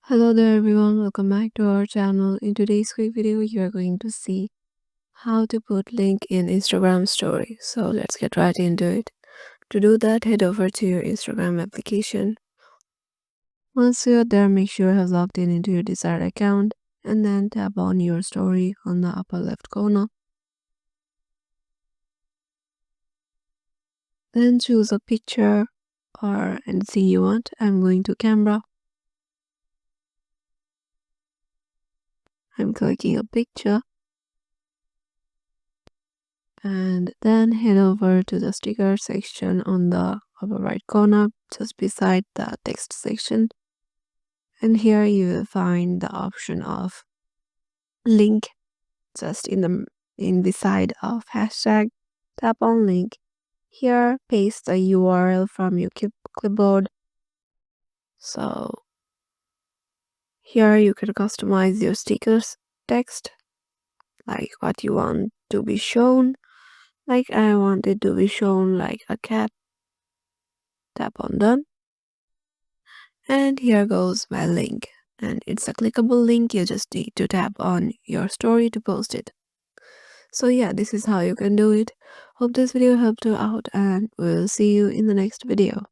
Hello there everyone, welcome back to our channel. In today's quick video, you are going to see how to put link in Instagram story. So let's get right into it. To do that, head over to your Instagram application. Once you're there, make sure you have logged in into your desired account and then tap on your story on the upper left corner. Then choose a picture or anything you want. I'm going to camera. I'm clicking a picture. And then head over to the sticker section on the upper right corner just beside the text section, and here you will find the option of link just in the side of hashtag. Tap on link. Here paste the URL from your clipboard. So here you can customize your stickers text like what you want to be shown. Like I want it to be shown like a cat. Tap on done. And here goes my link. And it's a clickable link. You just need to tap on your story to post it. So yeah, this is how you can do it. Hope this video helped you out and we'll see you in the next video.